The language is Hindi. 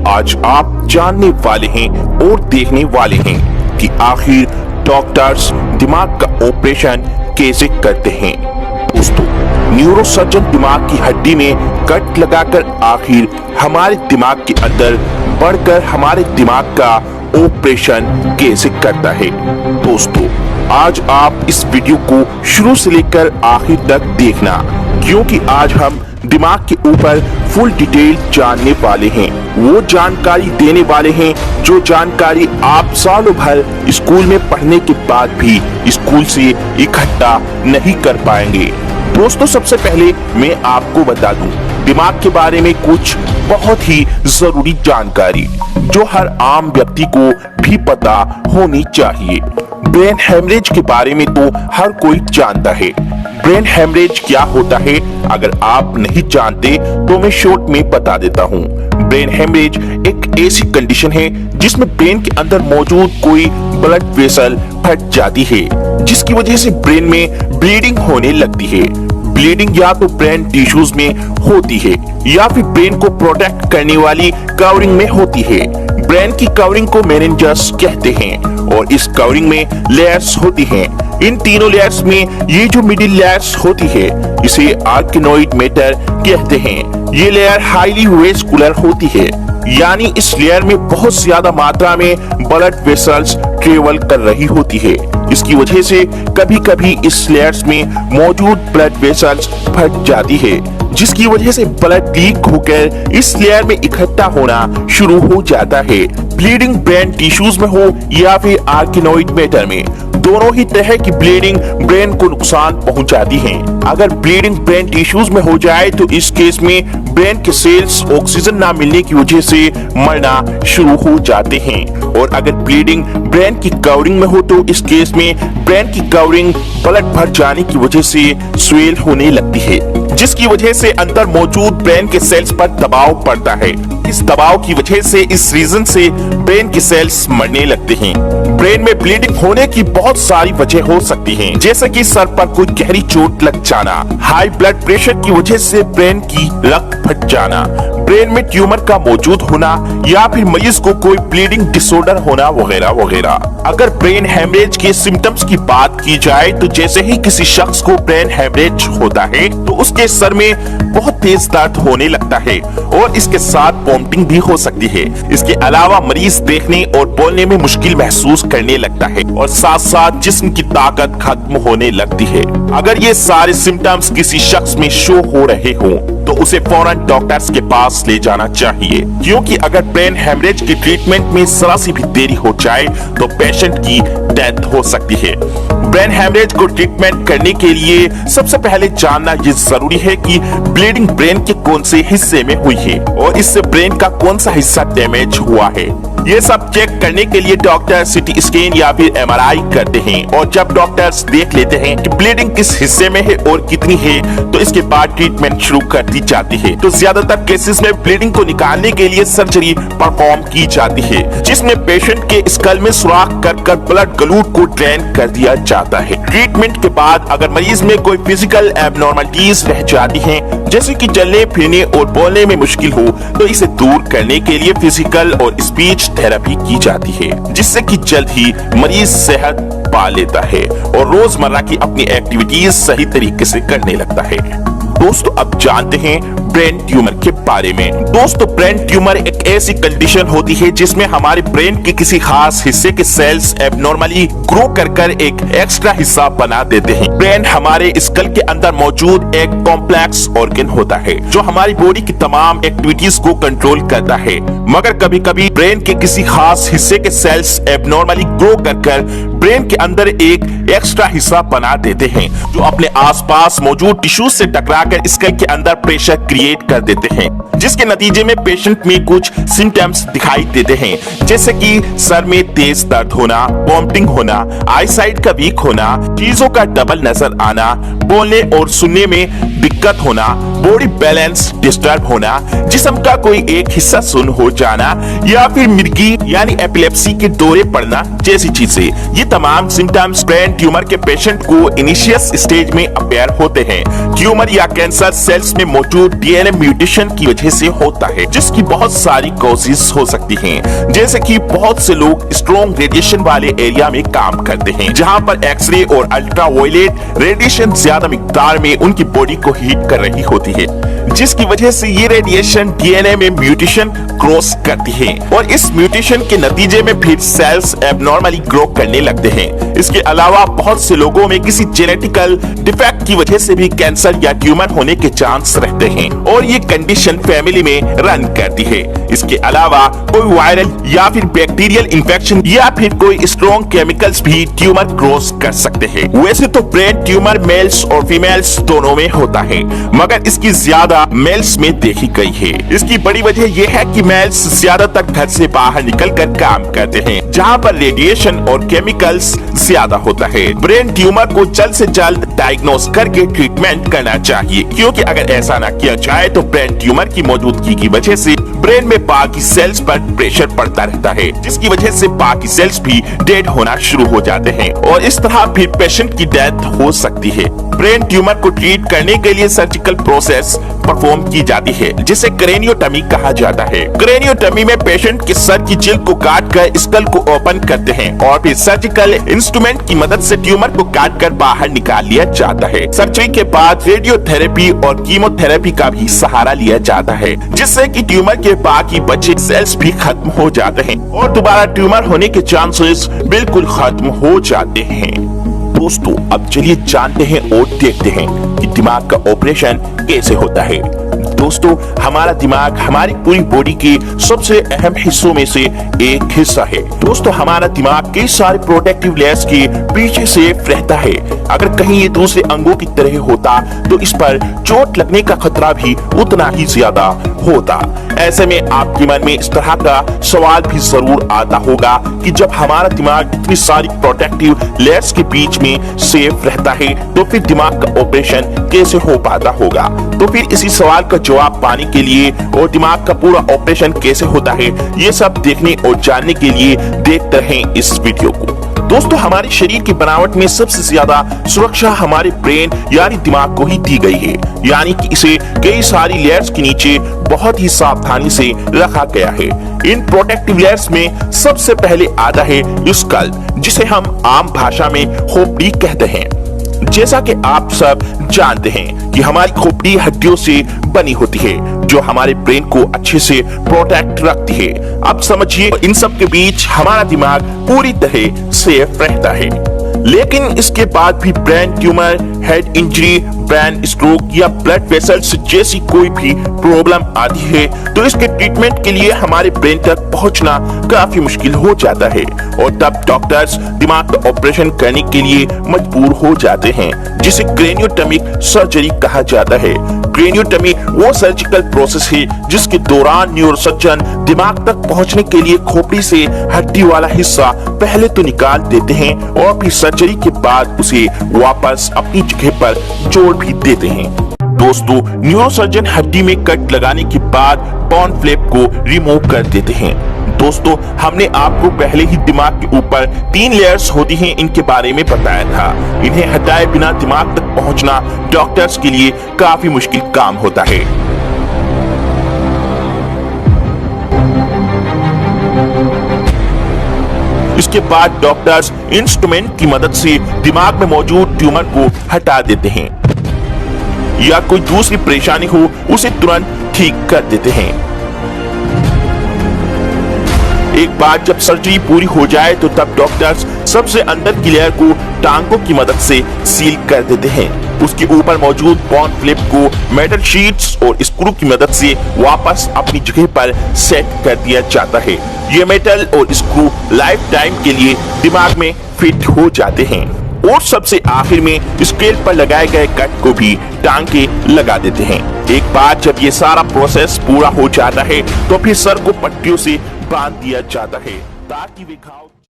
आज आप जानने वाले हैं और देखने वाले हैं कि आखिर डॉक्टर्स दिमाग का ऑपरेशन कैसे करते हैं। दोस्तों, न्यूरोसर्जन दिमाग की हड्डी में कट लगाकर आखिर हमारे दिमाग के अंदर बढ़कर हमारे दिमाग का ऑपरेशन कैसे करता है। दोस्तों, आज आप इस वीडियो को शुरू से लेकर आखिर तक देखना, क्योंकि आज हम दिमाग के ऊपर फुल डिटेल जानने वाले हैं। वो जानकारी देने वाले हैं जो जानकारी आप सालों भर स्कूल में पढ़ने के बाद भी स्कूल से इकट्ठा नहीं कर पाएंगे। दोस्तों, सबसे पहले मैं आपको बता दूं दिमाग के बारे में कुछ बहुत ही जरूरी जानकारी जो हर आम व्यक्ति को भी पता होनी चाहिए। ब्रेन हेमरेज के बारे में तो हर कोई जानता है। ब्रेन हेमरेज क्या होता है, अगर आप नहीं जानते तो मैं शॉर्ट में बता देता हूँ। ब्रेन हेमरेज एक ऐसी कंडीशन है जिसमें ब्रेन के अंदर मौजूद कोई ब्लड वेसल फट जाती है, जिसकी वजह से ब्रेन में ब्लीडिंग होने लगती है। ब्लीडिंग या तो ब्रेन टिश्यूज में होती है या फिर ब्रेन को प्रोटेक्ट करने वाली कवरिंग में होती है। ब्रेन की कवरिंग को मेनिंजस कहते हैं और इस कवरिंग में लेयर्स होती हैं। इन तीनों लेयर्स में ये जो मिडिल लेयर्स होती है इसे आर्किनोइड मैटर कहते हैं। ये लेयर हाईली वेस्कुलर होती है, यानी इस लेयर में बहुत ज्यादा मात्रा में ब्लड वेसल्स ट्रेवल कर रही होती है। इसकी वजह से कभी कभी इस लेयर्स में मौजूद ब्लड वेसल्स फट जाती है, जिसकी वजह से ब्लड लीक होकर इस लेयर में इकट्ठा होना शुरू हो जाता है। ब्लीडिंग ब्रेन टिश्यूज में हो या फिर आर्किनोइड मैटर में, दोनों ही तरह की ब्लीडिंग ब्रेन को नुकसान पहुंचाती है। अगर ब्लीडिंग ब्रेन टिश्यूज में हो जाए तो इस केस में ब्रेन के सेल्स ऑक्सीजन ना मिलने की वजह से मरना शुरू हो जाते हैं। और अगर ब्लीडिंग ब्रेन की कवरिंग में हो तो इस केस में ब्रेन की कवरिंग ब्लड भर जाने की वजह से स्वेल होने लगती है, जिसकी वजह से अंदर मौजूद ब्रेन के सेल्स पर दबाव पड़ता है। इस दबाव की वजह से इस रीजन से ब्रेन के सेल्स मरने लगते हैं। ब्रेन में ब्लीडिंग होने की बहुत सारी वजह हो सकती हैं, जैसे कि सर पर कोई गहरी चोट लग जाना, हाई ब्लड प्रेशर की वजह से ब्रेन की रक्त फट जाना, ब्रेन में ट्यूमर का मौजूद होना या फिर मरीज को कोई ब्लीडिंग डिसऑर्डर होना वगैरह वगैरह। अगर ब्रेन हेमरेज के सिम्टम्स की बात की जाए तो जैसे ही किसी शख्स को ब्रेन हेमरेज होता है तो उसके सर में बहुत तेज दर्द होने लगता है और इसके साथ वॉमिटिंग भी हो सकती है। इसके अलावा मरीज देखने और बोलने में मुश्किल महसूस करने लगता है और साथ साथ जिस्म की ताकत खत्म होने लगती है। अगर ये सारे सिम्टम्स किसी शख्स में शो हो रहे हों तो उसे फौरन डॉक्टर्स के पास ले जाना चाहिए, क्योंकि अगर ब्रेन हेमरेज की ट्रीटमेंट में जरा सी भी देरी हो जाए तो पेशेंट की डेथ हो सकती है। ब्रेन हेमरेज को ट्रीटमेंट करने के लिए सबसे पहले जानना ये जरूरी है कि ब्लीडिंग ब्रेन के कौन से हिस्से में हुई है और इससे ब्रेन का कौन सा हिस्सा डैमेज हुआ है। ये सब चेक करने के लिए डॉक्टर सीटी स्कैन या फिर एमआरआई करते हैं और जब डॉक्टर्स देख लेते हैं कि ब्लीडिंग किस हिस्से में है और कितनी है तो इसके बाद ट्रीटमेंट शुरू कर दी जाती है। तो ज्यादातर केसेस में ब्लीडिंग को निकालने के लिए सर्जरी परफॉर्म की जाती है, जिसमें पेशेंट के स्कल में सुराख कर ब्लड गलूट को ड्रेन कर दिया जाता है। ट्रीटमेंट के बाद अगर मरीज में कोई फिजिकल एबनॉर्मलिटीज रह जाती हैं, जैसे कि चलने फिरने और बोलने में मुश्किल हो, तो इसे दूर करने के लिए फिजिकल और स्पीच थेरेपी की जाती है, जिससे कि जल्द ही मरीज सेहत पा लेता है और रोजमर्रा की अपनी एक्टिविटीज सही तरीके से करने लगता है। दोस्तों, अब जानते हैं ब्रेन ट्यूमर के बारे में। दोस्तों, ब्रेन ट्यूमर एक ऐसी कंडीशन होती है जिसमें हमारे ब्रेन के किसी खास हिस्से के सेल्स एबनॉर्मली ग्रो कर एक एक्स्ट्रा हिस्सा बना देते हैं। ब्रेन हमारे स्कल के अंदर मौजूद एक कॉम्प्लेक्स ऑर्गन होता है जो हमारी बॉडी की तमाम एक्टिविटीज को कंट्रोल करता है, मगर कभी कभी ब्रेन के किसी खास हिस्से के सेल्स एबनॉर्मली ग्रो कर ब्रेन के अंदर एक एक्स्ट्रा हिस्सा बना देते हैं जो अपने आसपास मौजूद टिश्यूज से टकराकर स्कल के अंदर प्रेशर क्रिएट कर देते हैं, जिसके नतीजे में पेशेंट में कुछ सिम्टम्स दिखाई देते हैं, जैसे कि सर में तेज दर्द होना, वॉमिटिंग होना, आईसाइट का वीक होना, चीजों का डबल नजर आना, बोलने और सुनने में दिक्कत होना, बॉडी बैलेंस डिस्टर्ब होना, जिस्म का कोई एक हिस्सा सुन्न हो जाना या फिर मिर्गी यानी एपिलेप्सी के दौरे पड़ना जैसी चीजें। ये तमाम सिम्टम्स ब्रेन ट्यूमर के पेशेंट को इनिशियस स्टेज में अपेयर होते हैं। ट्यूमर या कैंसर सेल्स में मौजूद डीएनए म्यूटेशन की वजह से होता है, जिसकी बहुत सारी कॉजेस हो सकती हैं, जैसे कि बहुत से लोग स्ट्रॉन्ग रेडिएशन वाले एरिया में काम करते हैं, जहां पर एक्सरे और अल्ट्रावायलेट रेडिएशन ज्यादा मिकदार में उनकी बॉडी को हीट कर रही होती है, जिसकी वजह से ये रेडिएशन डीएनए में म्यूटेशन क्रॉस करती है और इस म्यूटेशन के नतीजे में फिर सेल्स एबनॉर्मली ग्रो करने लगते हैं। इसके अलावा बहुत से लोगों में किसी जेनेटिकल डिफेक्ट की वजह से भी कैंसर या ट्यूमर होने के चांस रहते हैं और ये कंडीशन फैमिली में रन करती है। इसके अलावा कोई वायरल या फिर बैक्टीरियल इन्फेक्शन या फिर कोई स्ट्रॉन्ग केमिकल्स भी ट्यूमर क्रॉस कर सकते हैं। वैसे तो ब्रेन ट्यूमर मेल्स और फीमेल्स दोनों में होता है, मगर इसकी ज्यादा मेल्स में देखी गई है। इसकी बड़ी वजह यह है कि मेल्स ज्यादातर घर से बाहर निकलकर काम करते हैं, जहां पर रेडिएशन और केमिकल्स ज्यादा होता है। ब्रेन ट्यूमर को जल्द से जल्द डायग्नोस करके ट्रीटमेंट करना चाहिए, क्योंकि अगर ऐसा ना किया जाए तो ब्रेन ट्यूमर की मौजूदगी की वजह से ब्रेन में बाकी सेल्स पर प्रेशर पड़ता रहता है, जिसकी वजह से बाकी सेल्स भी डेड होना शुरू हो जाते हैं और इस तरह फिर पेशेंट की डेथ हो सकती है। ब्रेन ट्यूमर को ट्रीट करने के लिए सर्जिकल प्रोसेस परफॉर्म की जाती है, जिसे क्रेनियोटमी कहा जाता है। क्रेनियोटमी में पेशेंट के सर की जेल को काट कर स्कल को ओपन करते हैं और फिर सर्जिकल इंस्ट्रूमेंट की मदद से ट्यूमर को काट कर बाहर निकाल लिया जाता है। सर्जरी के बाद रेडियोथेरेपी और कीमोथेरेपी का भी सहारा लिया जाता है, जिससे कि ट्यूमर के बाकी बचे सेल्स भी खत्म हो जाते हैं और दोबारा ट्यूमर होने के चांसेस बिल्कुल खत्म हो जाते हैं। दोस्तों, अब चलिए जानते हैं और देखते हैं कि दिमाग का ऑपरेशन कैसे होता है। दोस्तों, हमारा दिमाग हमारी पूरी बॉडी के सबसे अहम हिस्सों में से एक हिस्सा है। दोस्तों, हमारा दिमाग कई सारे प्रोटेक्टिव लेयर्स के पीछे से रहता है। अगर कहीं ये दूसरे अंगों की तरह होता तो इस पर चोट लगने का खतरा भी उतना ही ज्यादा होता। ऐसे में आपके मन में इस तरह का सवाल भी जरूर आता होगा कि जब हमारा दिमाग इतनी सारी प्रोटेक्टिव लेयर्स के बीच में सेफ रहता है तो फिर दिमाग का ऑपरेशन कैसे हो पाता होगा। तो फिर इसी सवाल का जवाब पाने के लिए और दिमाग का पूरा ऑपरेशन कैसे होता है, ये सब देखने और जानने के लिए देखते रहें इस वीडियो को। दोस्तों, हमारे शरीर की बनावट में सबसे ज्यादा सुरक्षा हमारे ब्रेन यानी दिमाग को ही दी गई है, यानी कि इसे कई सारी लेयर्स के नीचे बहुत ही सावधानी से रखा गया है। इन प्रोटेक्टिव लेयर्स में सबसे पहले आता है स्कल, जिसे हम आम भाषा में खोपड़ी कहते हैं। जैसा कि आप सब जानते हैं कि हमारी खोपड़ी हड्डियों से बनी होती है, जो हमारे ब्रेन को अच्छे से प्रोटेक्ट रखती है। अब समझिए, इन सब के बीच हमारा दिमाग पूरी तरह सेफ रहता है। लेकिन इसके बाद भी brain tumour, head injury, brain stroke या ब्लड वेसल्स जैसी कोई भी प्रॉब्लम आती है तो इसके ट्रीटमेंट के लिए हमारे ब्रेन तक पहुंचना काफी मुश्किल हो जाता है और तब डॉक्टर्स दिमाग का ऑपरेशन करने के लिए मजबूर हो जाते हैं, जिसे क्रेनियोटमिक सर्जरी कहा जाता है। क्रेनियोटमी वो सर्जिकल प्रोसेस है जिसके दौरान न्यूरोसर्जन दिमाग तक पहुंचने के लिए खोपड़ी से हड्डी वाला हिस्सा पहले तो निकाल देते हैं और फिर सर्जरी के बाद उसे वापस अपनी जगह पर जोड़ भी देते हैं। दोस्तों, न्यूरोसर्जन हड्डी में कट लगाने के बाद बोन फ्लैप को रिमूव कर देते हैं। दोस्तों, हमने आपको पहले ही दिमाग के ऊपर 3 लेयर्स होती हैं इनके बारे में बताया था। इन्हें हटाए बिना दिमाग तक पहुंचना डॉक्टर्स के लिए काफी मुश्किल काम होता है। इसके बाद डॉक्टर्स इंस्ट्रूमेंट की मदद से दिमाग में मौजूद ट्यूमर को हटा देते हैं या कोई दूसरी परेशानी हो उसे तुरंत ठीक कर देते हैं। एक बार जब सर्जरी पूरी हो जाए तो तब डॉक्टर्स सबसे अंदर की लेयर को टांगों की मदद से सील कर देते हैं। उसके ऊपर मौजूद बोन फ्लैप को मेटल शीट्स और स्क्रू की मदद से वापस अपनी जगह पर सेट कर दिया जाता है। ये मेटल और स्क्रू लाइफ टाइम के लिए दिमाग में फिट हो जाते हैं और सबसे आखिर में स्केल पर लगाए गए कट को भी टांग के लगा देते हैं। एक बार जब ये सारा प्रोसेस पूरा हो जाता है तो फिर सर को पट्टियों से बांध दिया जाता है ताकि वे घाव